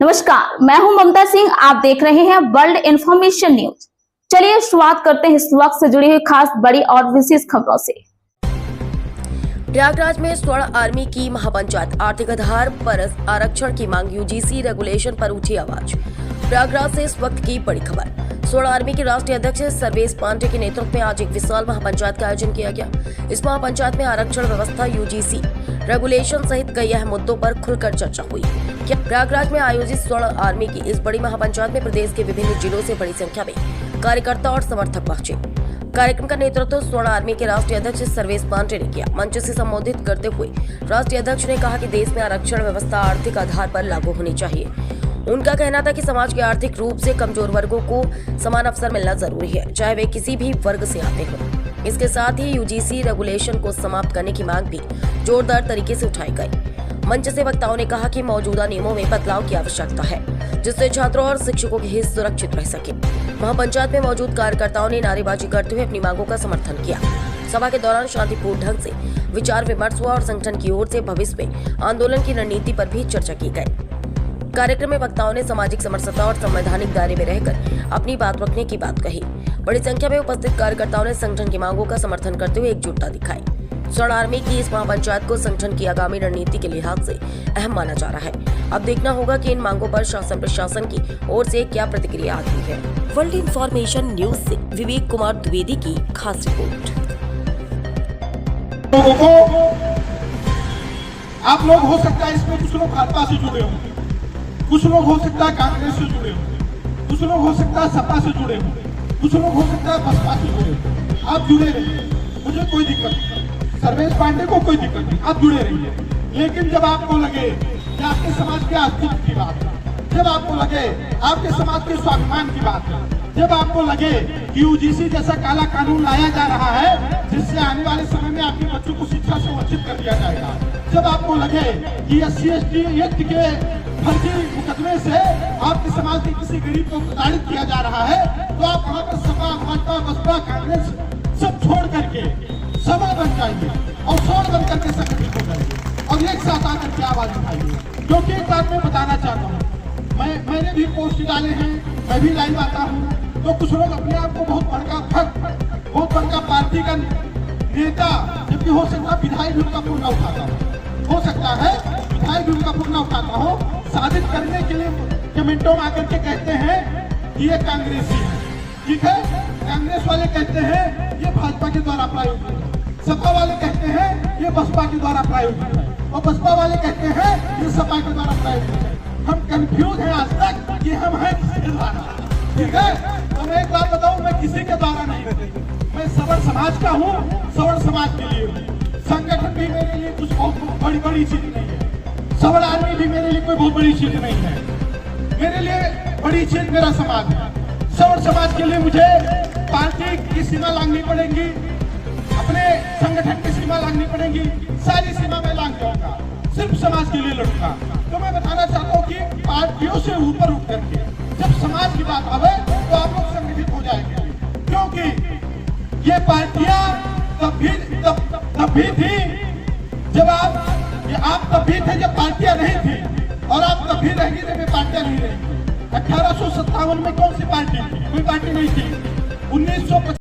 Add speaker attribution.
Speaker 1: नमस्कार, मैं हूं ममता सिंह। आप देख रहे हैं वर्ल्ड इंफॉर्मेशन न्यूज। चलिए शुरुआत करते हैं इस वक्त से जुड़ी हुई खास बड़ी और विशेष खबरों से।
Speaker 2: प्रयागराज में स्वर्ण आर्मी की महापंचायत, आर्थिक आधार पर आरक्षण की मांग, यूजीसी रेगुलेशन पर उठी आवाज। प्रयागराज से इस वक्त की बड़ी खबर। स्वर्ण आर्मी के राष्ट्रीय अध्यक्ष सर्वेश पांडे के नेतृत्व में आज एक विशाल महापंचायत का आयोजन किया गया। इस महापंचायत में आरक्षण व्यवस्था, यूजीसी रेगुलेशन सहित कई अहम मुद्दों पर खुलकर चर्चा हुई। प्रयागराज में आयोजित स्वर्ण आर्मी की इस बड़ी महापंचायत में प्रदेश के विभिन्न जिलों से बड़ी संख्या में कार्यकर्ता और समर्थक पहुंचे। कार्यक्रम का नेतृत्व स्वर्ण आर्मी के राष्ट्रीय अध्यक्ष सर्वेश पांडे ने किया। मंच से संबोधित करते हुए राष्ट्रीय अध्यक्ष ने कहा कि देश में आरक्षण व्यवस्था आर्थिक आधार पर लागू होनी चाहिए। उनका कहना था कि समाज के आर्थिक रूप से कमजोर वर्गों को समान अवसर मिलना जरूरी है, चाहे वे किसी भी वर्ग से आते हों। इसके साथ ही यूजीसी रेगुलेशन को समाप्त करने की मांग भी जोरदार तरीके से उठाई गई। मंच से वक्ताओं ने कहा कि मौजूदा नियमों में बदलाव की आवश्यकता है, जिससे छात्रों और शिक्षकों के हित सुरक्षित रह सके। महापंचायत में मौजूद कार्यकर्ताओं ने नारेबाजी करते हुए अपनी मांगों का समर्थन किया। सभा के दौरान शांतिपूर्ण ढंग से विचार विमर्श हुआ और संगठन की ओर से भविष्य में आंदोलन की रणनीति पर भी चर्चा की गई। कार्यक्रम में वक्ताओं ने सामाजिक समरसता और संवैधानिक दायरे में रहकर अपनी बात रखने की बात कही। बड़ी संख्या में उपस्थित कार्यकर्ताओं ने संगठन की मांगों का समर्थन करते हुए एकजुटता दिखाई। स्वर्ण आर्मी की इस महापंचायत को संगठन की आगामी रणनीति के लिहाज से अहम माना जा रहा है। अब देखना होगा कि इन मांगों पर शासन प्रशासन की ओर से क्या प्रतिक्रिया आती है। वर्ल्ड इंफॉर्मेशन न्यूज से विवेक कुमार द्विवेदी की खास रिपोर्ट।
Speaker 3: लोगों को आप लोग हो सकता है इसमें कुछ लोग भाजपा से जुड़े होंगे, कुछ लोग हो सकता है कांग्रेस से जुड़े होंगे, कुछ लोग हो सकता है सपा से जुड़े होंगे, कुछ लोग हो सकता है बसपा से जुड़े होंगे। आप जुड़े रहिए, मुझे कोई दिक्कत नहीं, सर्वेश पांडे को कोई दिक्कत नहीं, आप जुड़े रहिए। लेकिन जब आपको लगे कि आपके समाज के अस्तित्व की बात है, जब आपको लगे आपके समाज के स्वाभिमान की बात है, जब आपको लगे कि यूजीसी जैसा काला कानून लाया जा रहा है जिससे आने वाले समय में आपके बच्चों को शिक्षा से वंचित कर दिया जाएगा, जब आपको लगे कि SC/ST एक्ट के फर्जी मुकदमे से आपके समाज के किसी गरीब को प्रताड़ित किया जा रहा है, तो आप वहाँ पर सपा, भाजपा, बसपा, कांग्रेस सब छोड़ करके सभा बन जाएंगे और शोर बन करके संगठित हो जाएंगे और एक साथ आकर के आवाज उठाएंगे। क्योंकि एक बात मैं बताना चाहता हूँ, मैंने भी पोस्ट डाले हैं, मैं भी लाइव आता हूँ, तो कुछ लोग अपने आप को बहुत बड़का पार्टी का नेता, जबकि हो सकता है विधायक भी उनका पूर्ण उठाता हो सकता है विधायक भी उनका पूर्ण उठाता हो, साबित करने के लिए कमेंटों में आकर के कहते हैं कि ये कांग्रेसी है। ठीक है, कांग्रेस वाले कहते हैं ये भाजपा के द्वारा प्रायोजित है, सपा वाले कहते हैं ये बसपा के द्वारा प्रायोजित है, और बसपा वाले कहते हैं ये सपा के द्वारा प्रायोजित है। हम कंफ्यूज हैं आज तक कि हम हैं किसके द्वारा। ठीक है, तो मैं एक बात बताऊं, मैं किसी के द्वारा नहीं हूं, मैं सवर्ण समाज का हूं, सवर्ण समाज के लिए हूं। संगठन भी मेरे लिए कुछ बहुत बड़ी चीज नहीं है, सवर्ण आर्मी भी मेरे लिए कोई बहुत बड़ी चीज नहीं है। मेरे लिए बड़ी चीज मेरा समाज है। सवर्ण समाज के लिए मुझे पार्टी की सीमा लांघनी पड़ेगी, अपने संगठन की सीमा लांघनी पड़ेगी, सारी सीमा में लांघ जाऊंगा, सिर्फ समाज के लिए लड़ूंगा। तो मैं बताना चाहता हूँ कि पार्टियों से ऊपर उठ करके जब समाज की बात आवे तो आप लोग संगठित हो जाएंगे, क्योंकि ये पार्टियां तब भी थी जब आप तब भी थे जब पार्टियां नहीं थी, और आप तब भी रहेंगी जब पार्टियां नहीं रहेंगी। 1857 में कौन सी पार्टी थी? कोई पार्टी नहीं थी। 1950